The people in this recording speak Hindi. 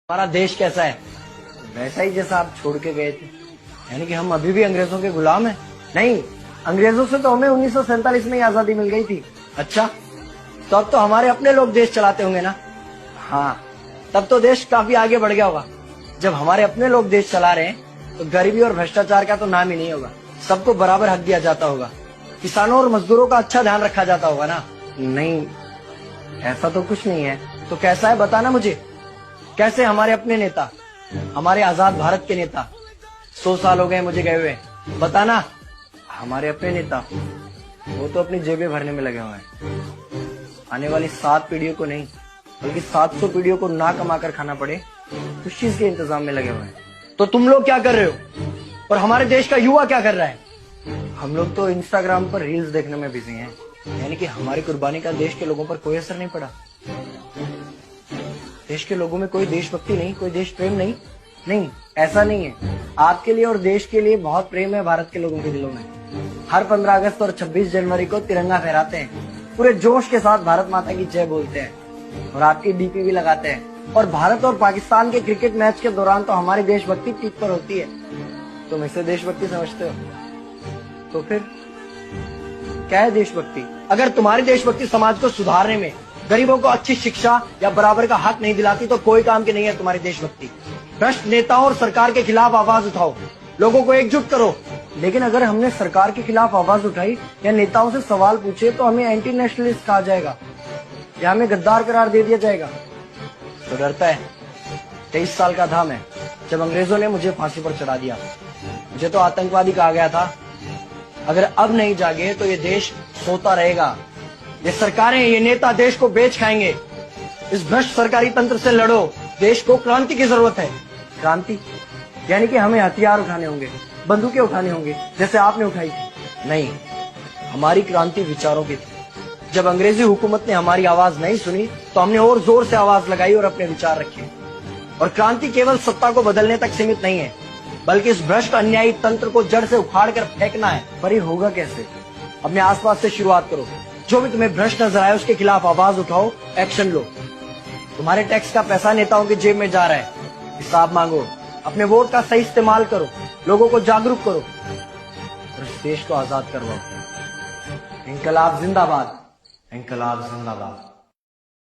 हमारा देश कैसा है? वैसा ही जैसा आप छोड़ के गए थे। यानी कि हम अभी भी अंग्रेजों के गुलाम हैं? नहीं, अंग्रेजों से तो हमें 1947 में ही आजादी मिल गई थी। अच्छा, तो अब तो हमारे अपने लोग देश चलाते होंगे ना? हाँ, तब तो देश काफी आगे बढ़ गया होगा। जब हमारे अपने लोग देश चला रहे हैं तो गरीबी और भ्रष्टाचार का तो नाम ही नहीं होगा। सबको बराबर हक दिया जाता होगा, किसानों और मजदूरों का अच्छा ध्यान रखा जाता होगा ना? नहीं, ऐसा तो कुछ नहीं है। तो कैसा है बताना मुझे। कैसे हमारे अपने नेता, हमारे आजाद भारत के नेता, 100 साल हो गए मुझे गए हुए, बताना। हमारे अपने नेता वो तो अपनी जेबें भरने में लगे हुए हैं। आने वाली 7 पीढ़ियों को नहीं बल्कि 700 पीढ़ियों को ना कमा कर खाना पड़े उस चीज के इंतजाम में लगे हुए हैं। तो तुम लोग क्या कर रहे हो और हमारे देश का युवा क्या कर रहा है? हम लोग तो इंस्टाग्राम पर रील्स देखने में बिजी हैं। यानी कि हमारी कुर्बानी का देश के लोगों पर कोई असर नहीं पड़ा। देश के लोगों में कोई देशभक्ति नहीं, कोई देश प्रेम नहीं। नहीं, ऐसा नहीं है। आपके लिए और देश के लिए बहुत प्रेम है भारत के लोगों के दिलों में। हर 15 अगस्त और 26 जनवरी को तिरंगा फहराते हैं, पूरे जोश के साथ भारत माता की जय बोलते हैं और आपकी डीपी भी लगाते हैं। और भारत और पाकिस्तान के क्रिकेट मैच के दौरान तो हमारी देशभक्ति पीक पर होती है। तुम इसे देशभक्ति समझते हो? तो फिर क्या है देशभक्ति? अगर तुम्हारी देशभक्ति समाज को सुधारने में, गरीबों को अच्छी शिक्षा या बराबर का हक नहीं दिलाती तो कोई काम की नहीं है तुम्हारी देशभक्ति। भ्रष्ट नेताओं और सरकार के खिलाफ आवाज उठाओ, लोगों को एकजुट करो। लेकिन अगर हमने सरकार के खिलाफ आवाज उठाई या नेताओं से सवाल पूछे तो हमें एंटी नेशनलिस्ट कहा जाएगा या हमें गद्दार करार दे दिया जाएगा। तो डरता है। 23 साल का था मैं जब अंग्रेजों ने मुझे फांसी पर चढ़ा दिया। मुझे तो आतंकवादी कहा गया था। अगर अब नहीं जागे तो ये देश सोता रहेगा। ये सरकारें, ये नेता देश को बेच खाएंगे। इस भ्रष्ट सरकारी तंत्र से लड़ो। देश को क्रांति की जरूरत है। क्रांति यानी कि हमें हथियार उठाने होंगे, बंदूकें उठानी होंगी जैसे आपने उठाई थी। नहीं, हमारी क्रांति विचारों की थी। जब अंग्रेजी हुकूमत ने हमारी आवाज नहीं सुनी तो हमने और जोर से आवाज लगाई और अपने विचार रखे। और क्रांति केवल सत्ता को बदलने तक सीमित नहीं है, बल्कि इस भ्रष्ट अन्यायी तंत्र को जड़ से उखाड़ कर फेंकना है। पर ये होगा कैसे? अपने आसपास से शुरुआत करो। जो भी तुम्हें भ्रष्ट नजर आए उसके खिलाफ आवाज उठाओ, एक्शन लो। तुम्हारे टैक्स का पैसा नेताओं की जेब में जा रहा है, हिसाब मांगो। अपने वोट का सही इस्तेमाल करो, लोगों को जागरूक करो और इस देश को आजाद करवाओ। इंकलाब जिंदाबाद, इंकलाब जिंदाबाद।